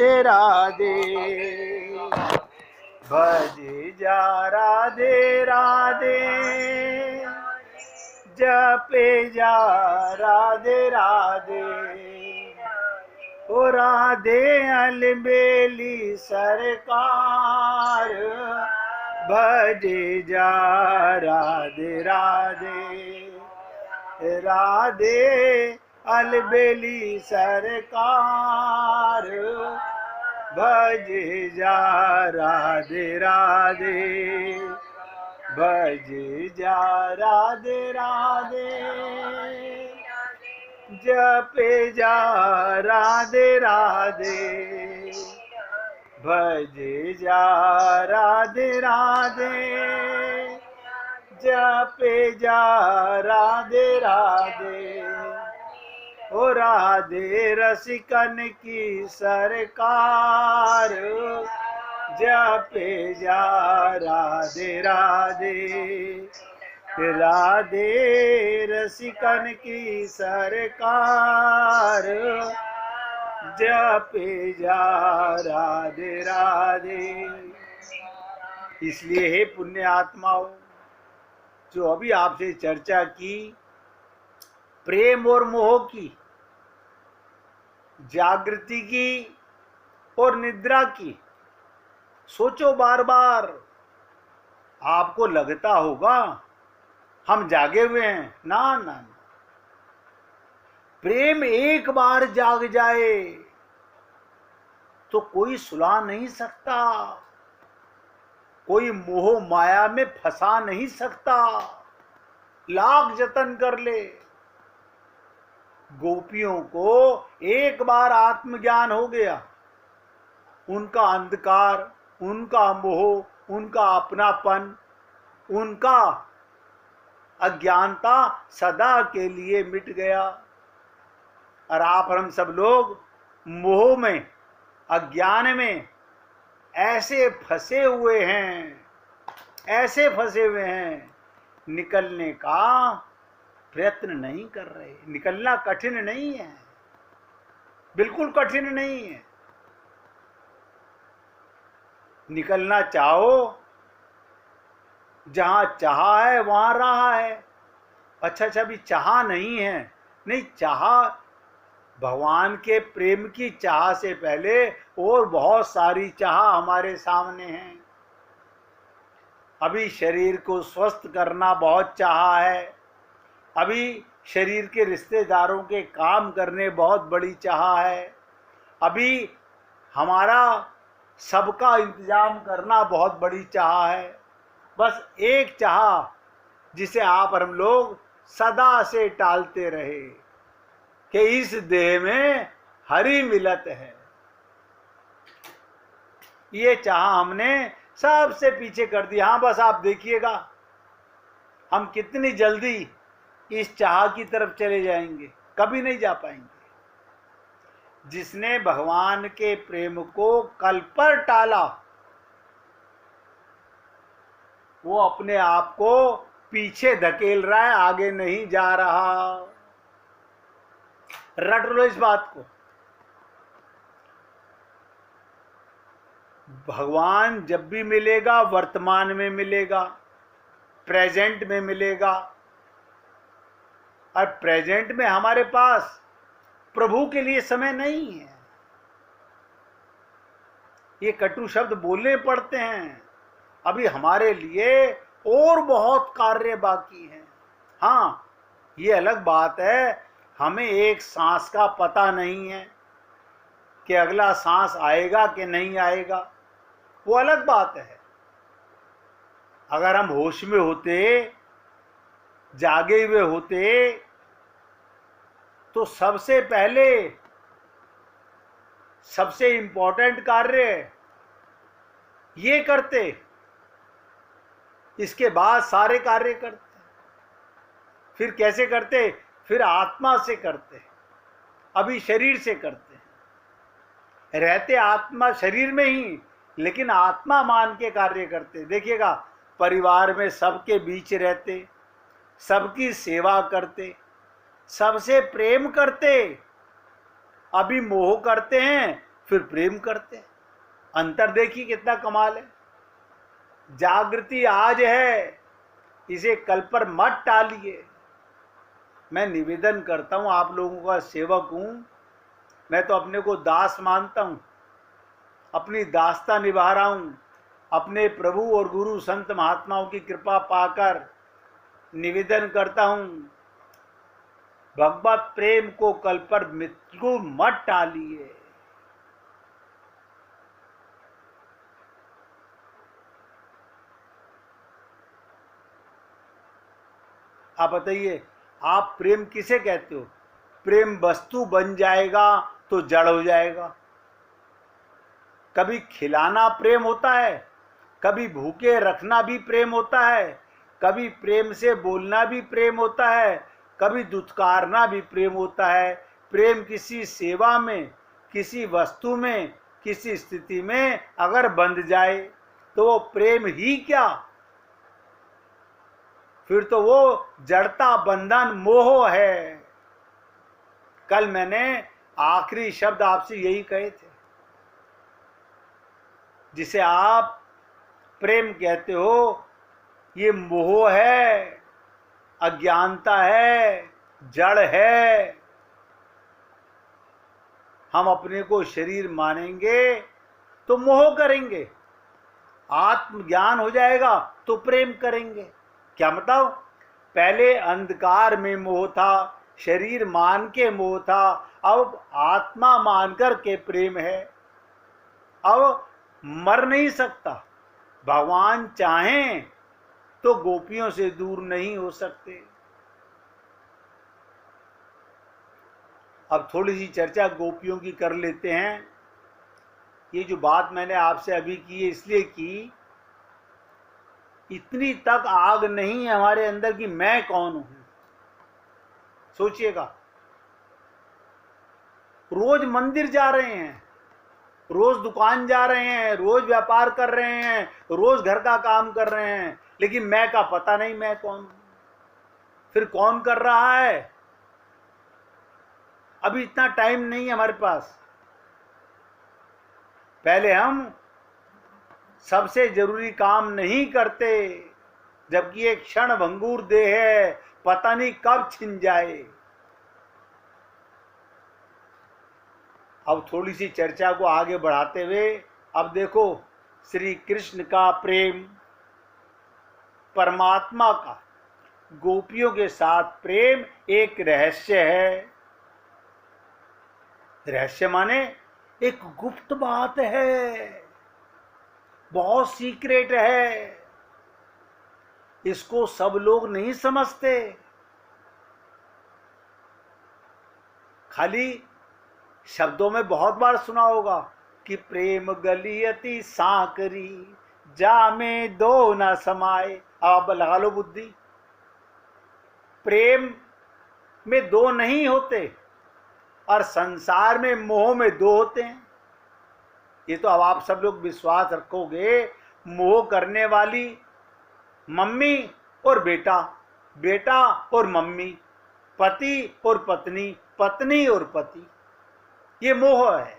राधे भज जा राधे राधे जपे जा राधे राधे ओ राधे अलबेली सरकार भज जा राधे राधे राधे अलबेली सरकार भज जा राधे राधे भज जा राधे राधे जपे जा राधे राधे भज जा राधे राधे जपे जा राधे राधे ओ राधे रसिकन की सरकार जपे जा राधे राधे राधे रसिकन की सरकार जपे जा राधे राधे। इसलिए हे पुण्य आत्माओं, जो अभी आपसे चर्चा की प्रेम और मोह की, जागृति की और निद्रा की, सोचो बार बार। आपको लगता होगा हम जागे हुए हैं, ना ना ना। प्रेम एक बार जाग जाए तो कोई सुला नहीं सकता, कोई मोह माया में फंसा नहीं सकता, लाख जतन कर ले। गोपियों को एक बार आत्मज्ञान हो गया, उनका अंधकार, उनका मोह, उनका अपनापन, उनका अज्ञानता सदा के लिए मिट गया। और आप और हम सब लोग मोह में, अज्ञान में ऐसे फंसे हुए हैं, ऐसे फंसे हुए हैं, निकलने का प्रयत्न नहीं कर रहे। निकलना कठिन नहीं है, बिल्कुल कठिन नहीं है। निकलना चाहो, जहां चाहा है वहां रहा है। अच्छा अभी चाहा नहीं है, नहीं, चाहा भगवान के प्रेम की चाह से पहले और बहुत सारी चाह हमारे सामने है। अभी शरीर को स्वस्थ करना बहुत चाह है, अभी शरीर के रिश्तेदारों के काम करने बहुत बड़ी चाह है, अभी हमारा सबका इंतजाम करना बहुत बड़ी चाह है। बस एक चाह जिसे आप और हम लोग सदा से टालते रहे कि इस देह में हरि मिलत है। ये चाह हमने सबसे पीछे कर दिया। हाँ, बस आप देखिएगा हम कितनी जल्दी इस चाह की तरफ चले जाएंगे, कभी नहीं जा पाएंगे। जिसने भगवान के प्रेम को कल पर टाला, वो अपने आप को पीछे धकेल रहा है, आगे नहीं जा रहा। रट लो इस बात को। भगवान जब भी मिलेगा वर्तमान में मिलेगा, प्रेजेंट में मिलेगा। और प्रेजेंट में हमारे पास प्रभु के लिए समय नहीं है। ये कटु शब्द बोलने पड़ते हैं, अभी हमारे लिए और बहुत कार्य बाकी है। हाँ, ये अलग बात है, हमें एक सांस का पता नहीं है कि अगला सांस आएगा कि नहीं आएगा, वो अलग बात है। अगर हम होश में होते, जागे हुए होते, तो सबसे पहले सबसे इंपॉर्टेंट कार्य ये करते, इसके बाद सारे कार्य करते। फिर कैसे करते? फिर आत्मा से करते, अभी शरीर से करते। रहते आत्मा शरीर में ही, लेकिन आत्मा मान के कार्य करते। देखिएगा, परिवार में सबके बीच रहते, सबकी सेवा करते, सबसे प्रेम करते, अभी मोह करते हैं, फिर प्रेम करते हैं। अंतर देखिए कितना कमाल है। जागृति आज है, इसे कल पर मत टालिए। मैं निवेदन करता हूं, आप लोगों का सेवक हूं, मैं तो अपने को दास मानता हूं, अपनी दासता निभा रहा हूं। अपने प्रभु और गुरु संत महात्माओं की कृपा पाकर निवेदन करता हूं, भगवत प्रेम को कल पर बिल्कुल मत टालिए। आप बताइए, आप प्रेम किसे कहते हो? प्रेम वस्तु बन जाएगा तो जड़ हो जाएगा। कभी खिलाना प्रेम होता है, कभी भूखे रखना भी प्रेम होता है, कभी प्रेम से बोलना भी प्रेम होता है, कभी दुत्कारना भी प्रेम होता है। प्रेम किसी सेवा में, किसी वस्तु में, किसी स्थिति में अगर बंध जाए तो वो प्रेम ही क्या, फिर तो वो जड़ता, बंधन, मोह है। कल मैंने आखिरी शब्द आपसे यही कहे थे, जिसे आप प्रेम कहते हो, ये मोह है, अज्ञानता है, जड़ है। हम अपने को शरीर मानेंगे तो मोह करेंगे, आत्मज्ञान हो जाएगा तो प्रेम करेंगे। क्या मतलब? पहले अंधकार में मोह था, शरीर मान के मोह था, अब आत्मा मानकर के प्रेम है। अब मर नहीं सकता। भगवान चाहें तो गोपियों से दूर नहीं हो सकते। अब थोड़ी सी चर्चा गोपियों की कर लेते हैं। ये जो बात मैंने आपसे अभी की है इसलिए की, इतनी तक आग नहीं है हमारे अंदर कि मैं कौन हूं। सोचिएगा, रोज मंदिर जा रहे हैं, रोज दुकान जा रहे हैं, रोज व्यापार कर रहे हैं, रोज घर का काम कर रहे हैं, लेकिन मैं का पता नहीं मैं कौन हूं। फिर कौन कर रहा है? अभी इतना टाइम नहीं है हमारे पास। पहले हम सबसे जरूरी काम नहीं करते, जबकि एक क्षण भंगुर देह है, पता नहीं कब छिन जाए। अब थोड़ी सी चर्चा को आगे बढ़ाते हुए, अब देखो, श्री कृष्ण का प्रेम, परमात्मा का गोपियों के साथ प्रेम एक रहस्य है। रहस्य माने एक गुप्त बात है, बहुत सीक्रेट है। इसको सब लोग नहीं समझते। खाली शब्दों में बहुत बार सुना होगा कि प्रेम गलियति सांकरी, जामे दो न समाए। अब लगा लो बुद्धि, प्रेम में दो नहीं होते और संसार में मोह में दो होते हैं। ये तो अब आप सब लोग विश्वास रखोगे। मोह करने वाली मम्मी और बेटा, बेटा और मम्मी, पति और पत्नी, पत्नी और पति, ये मोह है।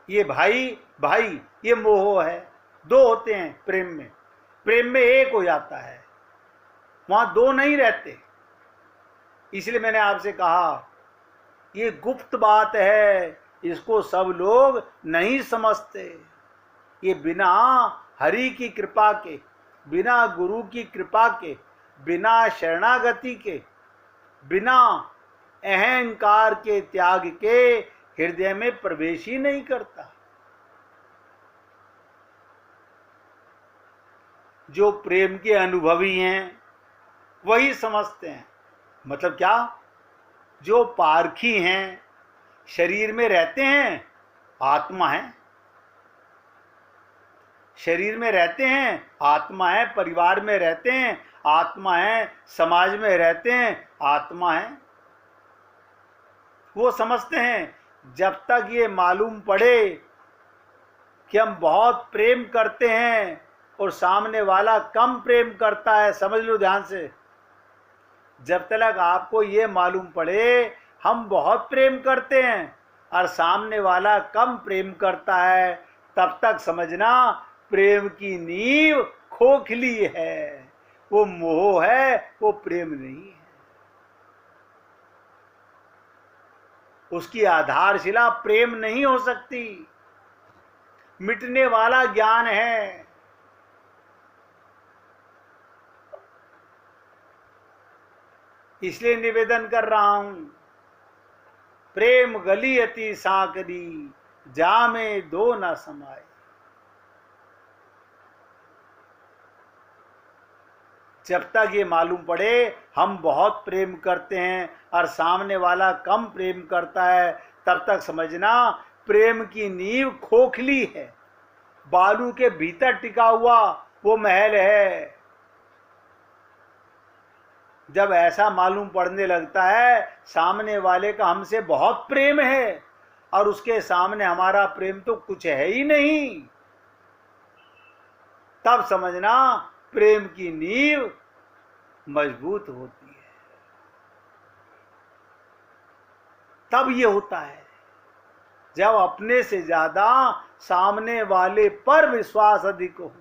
ये भाई भाई, ये मोह है। दो होते हैं प्रेम में। प्रेम में एक हो जाता है, वहां दो नहीं रहते। इसलिए मैंने आपसे कहा ये गुप्त बात है, इसको सब लोग नहीं समझते। ये बिना हरि की कृपा के, बिना गुरु की कृपा के, बिना शरणागति के, बिना अहंकार के त्याग के हृदय में प्रवेश ही नहीं करता। जो प्रेम के अनुभवी हैं वही समझते हैं। मतलब क्या? जो पारखी हैं, शरीर में रहते हैं, आत्मा है। शरीर में रहते हैं, आत्मा है। परिवार में रहते हैं, आत्मा है। समाज में रहते हैं, आत्मा है। वो समझते हैं। जब तक ये मालूम पड़े कि हम बहुत प्रेम करते हैं और सामने वाला कम प्रेम करता है, समझ लो ध्यान से, जब तक आपको ये मालूम पड़े हम बहुत प्रेम करते हैं और सामने वाला कम प्रेम करता है, तब तक समझना प्रेम की नींव खोखली है। वो मोह है, वो प्रेम नहीं है। उसकी आधारशिला प्रेम नहीं हो सकती, मिटने वाला ज्ञान है। इसलिए निवेदन कर रहा हूं, प्रेम गली अति सांकरी, जामे दो न समाए। जब तक ये मालूम पड़े हम बहुत प्रेम करते हैं और सामने वाला कम प्रेम करता है, तब तक समझना प्रेम की नींव खोखली है, बालू के भीतर टिका हुआ वो महल है। जब ऐसा मालूम पड़ने लगता है सामने वाले का हमसे बहुत प्रेम है और उसके सामने हमारा प्रेम तो कुछ है ही नहीं, तब समझना प्रेम की नींव मजबूत होती है। तब ये होता है जब अपने से ज्यादा सामने वाले पर विश्वास अधिक हो।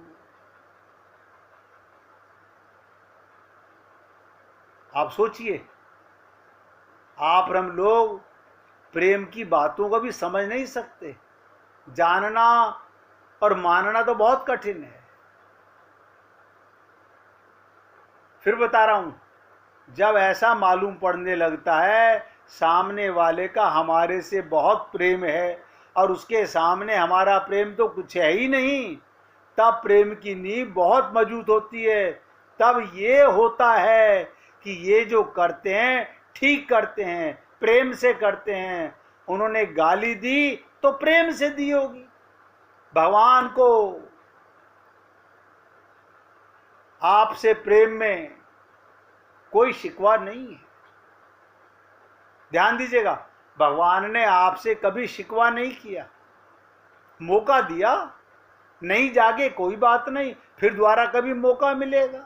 आप सोचिए, आप और हम लोग प्रेम की बातों को भी समझ नहीं सकते, जानना और मानना तो बहुत कठिन है। फिर बता रहा हूं, जब ऐसा मालूम पड़ने लगता है सामने वाले का हमारे से बहुत प्रेम है और उसके सामने हमारा प्रेम तो कुछ है ही नहीं, तब प्रेम की नींव बहुत मजबूत होती है। तब ये होता है कि ये जो करते हैं ठीक करते हैं, प्रेम से करते हैं। उन्होंने गाली दी तो प्रेम से दी होगी। भगवान को आपसे प्रेम में कोई शिकवा नहीं है। ध्यान दीजिएगा, भगवान ने आपसे कभी शिकवा नहीं किया, मौका दिया, नहीं जागे कोई बात नहीं, फिर दोबारा कभी मौका मिलेगा।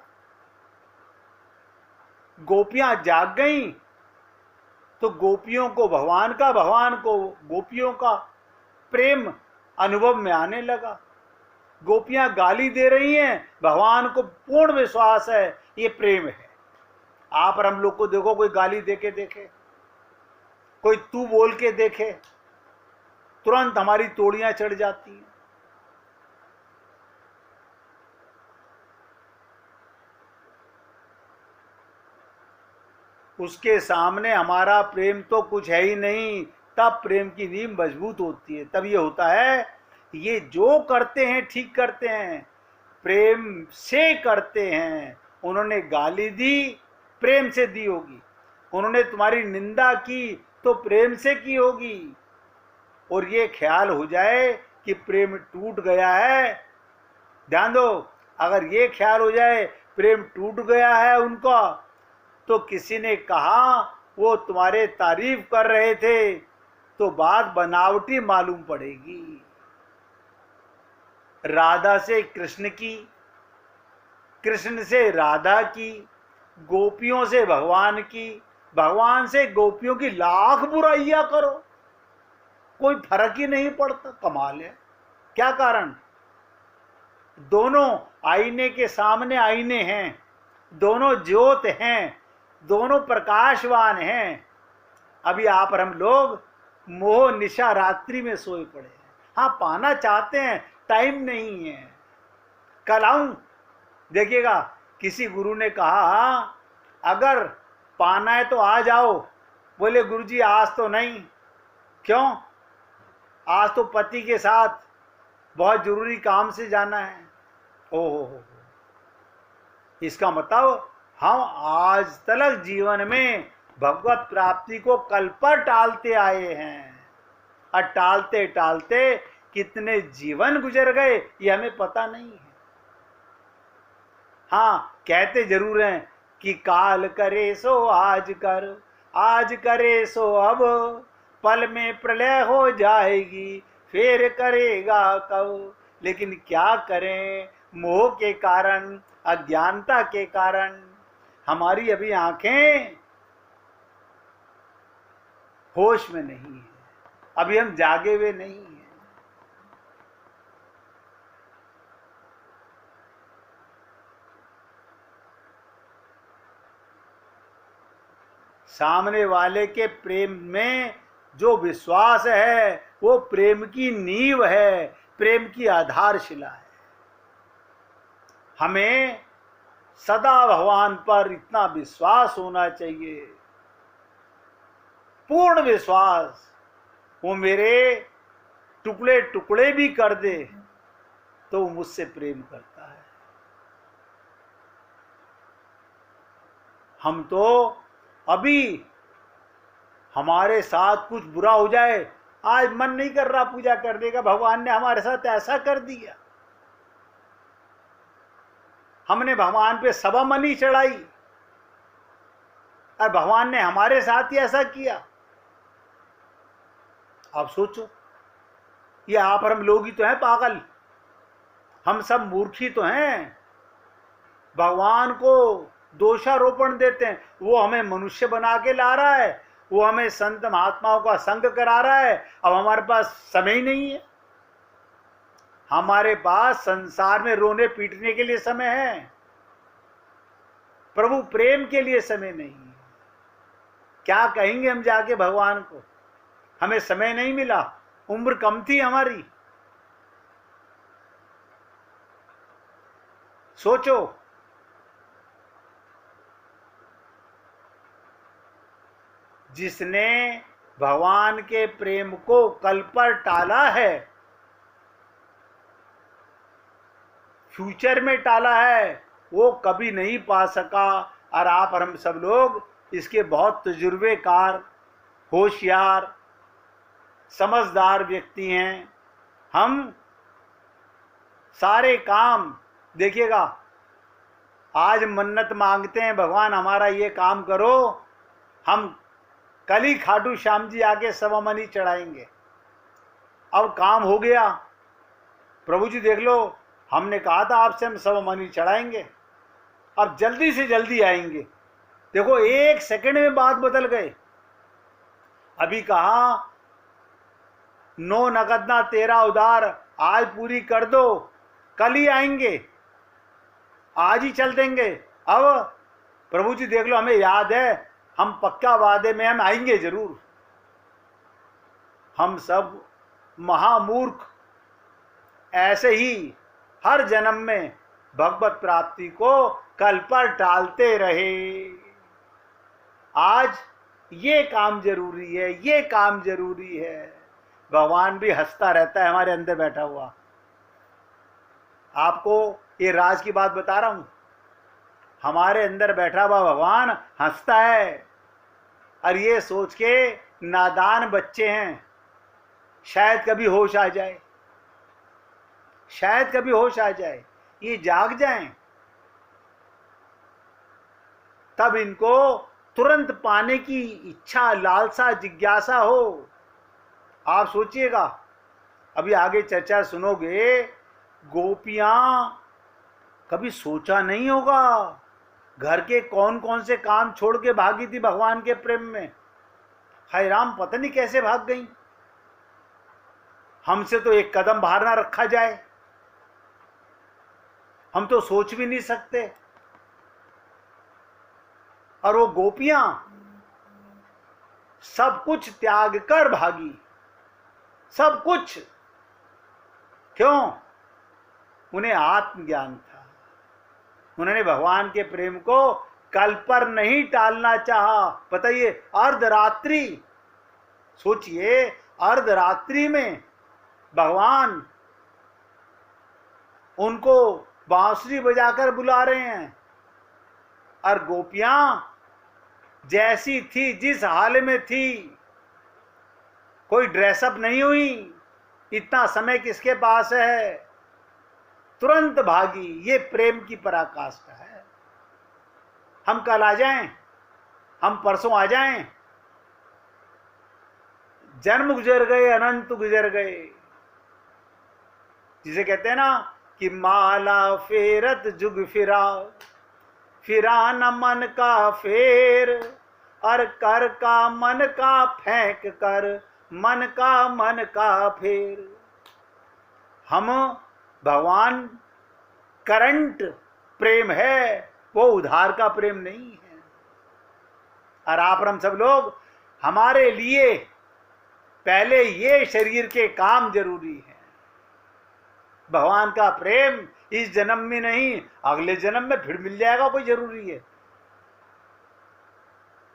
गोपियां जाग गईं तो गोपियों को भगवान का, भगवान को गोपियों का प्रेम अनुभव में आने लगा। गोपियां गाली दे रही हैं, भगवान को पूर्ण विश्वास है ये प्रेम है। आप और हम लोग को देखो, कोई गाली दे के देखे, कोई तू बोल के देखे, तुरंत हमारी तोड़ियां चढ़ जाती हैं। उसके सामने हमारा प्रेम तो कुछ है ही नहीं, तब प्रेम की नींव मजबूत होती है। तब ये होता है, ये जो करते हैं ठीक करते हैं, प्रेम से करते हैं। उन्होंने गाली दी, प्रेम से दी होगी। उन्होंने तुम्हारी निंदा की तो प्रेम से की होगी। और ये ख्याल हो जाए कि प्रेम टूट गया है, ध्यान दो, अगर ये ख्याल हो जाए प्रेम टूट गया है उनका, तो किसी ने कहा वो तुम्हारे तारीफ कर रहे थे तो बात बनावटी मालूम पड़ेगी। राधा से कृष्ण की, कृष्ण से राधा की, गोपियों से भगवान की, भगवान से गोपियों की लाख बुराइयां करो, कोई फर्क ही नहीं पड़ता। कमाल है। क्या कारण? दोनों आईने के सामने आईने हैं, दोनों ज्योत हैं, दोनों प्रकाशवान हैं। अभी आप और हम लोग मोह निशा रात्रि में सोए पड़े हैं। हाँ, पाना चाहते हैं, टाइम नहीं है। कल आऊं, देखिएगा, किसी गुरु ने कहा अगर पाना है तो आ जाओ। बोले गुरुजी आज तो नहीं। क्यों? आज तो पति के साथ बहुत जरूरी काम से जाना है। ओहो, इसका मतलब हम आज तक जीवन में भगवत प्राप्ति को कल पर टालते आए हैं, और टालते टालते कितने जीवन गुजर गए ये हमें पता नहीं है। हाँ, कहते जरूर हैं कि काल करे सो आज कर, आज करे सो अब, पल में प्रलय हो जाएगी, फिर करेगा कब। लेकिन क्या करें, मोह के कारण, अज्ञानता के कारण हमारी अभी आंखें होश में नहीं है। अभी हम जागे हुए नहीं हैं। सामने वाले के प्रेम में जो विश्वास है वो प्रेम की नींव है, प्रेम की आधारशिला है। हमें सदा भगवान पर इतना विश्वास होना चाहिए, पूर्ण विश्वास। वो मेरे टुकड़े टुकड़े भी कर दे तो वो मुझसे प्रेम करता है। हम तो अभी हमारे साथ कुछ बुरा हो जाए, आज मन नहीं कर रहा पूजा करने का, भगवान ने हमारे साथ ऐसा कर दिया, हमने भगवान पे सवा मनी चढ़ाई और भगवान ने हमारे साथ ही ऐसा किया। आप सोचो, ये आप और हम लोग ही तो हैं पागल, हम सब मूर्ख ही तो हैं। भगवान को दोषारोपण देते हैं, वो हमें मनुष्य बना के ला रहा है, वो हमें संत महात्माओं का संग करा रहा है। अब हमारे पास समय ही नहीं है, हमारे पास संसार में रोने पीटने के लिए समय है, प्रभु प्रेम के लिए समय नहीं है। क्या कहेंगे हम जाके भगवान को, हमें समय नहीं मिला, उम्र कम थी हमारी। सोचो, जिसने भगवान के प्रेम को कल पर टाला है, फ्यूचर में टाला है, वो कभी नहीं पा सका। और आप और हम सब लोग इसके बहुत तजुर्बेकार, होशियार, समझदार व्यक्ति हैं। हम सारे काम, देखिएगा, आज मन्नत मांगते हैं भगवान हमारा ये काम करो, हम कल ही खाटू श्याम जी आके सवा मनी चढ़ाएंगे। अब काम हो गया, प्रभु जी देख लो, हमने कहा था आपसे हम सवा मनी चढ़ाएंगे, अब जल्दी से जल्दी आएंगे। देखो, एक सेकंड में बात बदल गए। अभी कहा 9 नगद ना 13 उधार, आज पूरी कर दो, कल ही आएंगे, आज ही चल देंगे। अब प्रभु जी देख लो, हमें याद है, हम पक्का वादे में हम आएंगे जरूर। हम सब महामूर्ख ऐसे ही हर जन्म में भगवत प्राप्ति को कल पर टालते रहे। आज ये काम जरूरी है, ये काम जरूरी है। भगवान भी हंसता रहता है हमारे अंदर बैठा हुआ। आपको ये राज की बात बता रहा हूं, हमारे अंदर बैठा हुआ भगवान हंसता है। और ये सोच के नादान बच्चे हैं, शायद कभी होश आ जाए, शायद कभी होश आ जाए, ये जाग जाएं, तब इनको तुरंत पाने की इच्छा, लालसा, जिज्ञासा हो। आप सोचिएगा, अभी आगे चर्चा सुनोगे, गोपियां कभी सोचा नहीं होगा घर के कौन कौन से काम छोड़ के भागी थी भगवान के प्रेम में। हाय राम, पता नहीं कैसे भाग गई। हमसे तो एक कदम बाहर ना रखा जाए, हम तो सोच भी नहीं सकते। और वो गोपियां सब कुछ त्याग कर भागी, सब कुछ। क्यों? उन्हें आत्मज्ञान था, उन्होंने भगवान के प्रेम को कल पर नहीं टालना चाहा। बताइए, अर्धरात्रि, सोचिए, अर्धरात्रि में भगवान उनको बांसुरी बजाकर बुला रहे हैं, और गोपियां जैसी थी, जिस हाल में थी, कोई ड्रेसअप नहीं हुई, इतना समय किसके पास है, तुरंत भागी। ये प्रेम की पराकाष्ठा है। हम कल आ जाएं, हम परसों आ जाएं, जन्म गुजर गए, अनंत गुजर गए। जिसे कहते हैं ना कि माला फेरत जुग फिरा, फिरा न मन का फेर, और कर का मन का फेंक कर मन का फेर। हम भगवान करंट प्रेम है, वो उधार का प्रेम नहीं है। और आप और हम सब लोग, हमारे लिए पहले ये शरीर के काम जरूरी है। भगवान का प्रेम इस जन्म में नहीं, अगले जन्म में फिर मिल जाएगा, कोई जरूरी है।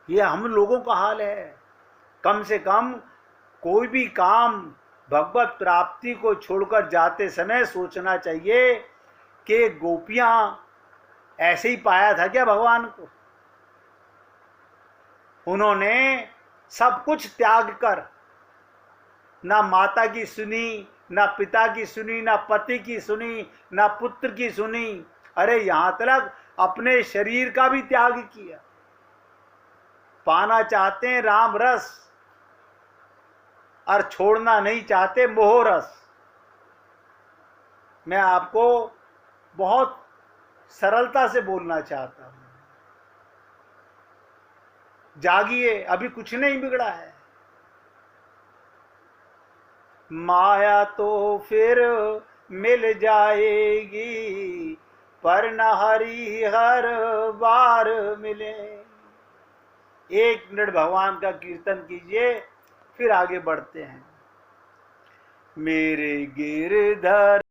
ये हम लोगों का हाल है। कम से कम कोई भी काम भगवत प्राप्ति को छोड़कर जाते समय सोचना चाहिए कि गोपियां ऐसे ही पाया था क्या भगवान को। उन्होंने सब कुछ त्याग कर, ना माता की सुनी, ना पिता की सुनी, ना पति की सुनी, ना पुत्र की सुनी, अरे यहां तक अपने शरीर का भी त्याग किया। पाना चाहते हैं राम रस और छोड़ना नहीं चाहते मोह रस। मैं आपको बहुत सरलता से बोलना चाहता हूं, जागिए, अभी कुछ नहीं बिगड़ा है। माया तो फिर मिल जाएगी, पर न हरि हर बार मिले। एक मिनट भगवान का कीर्तन कीजिए, फिर आगे बढ़ते हैं। मेरे गिरधर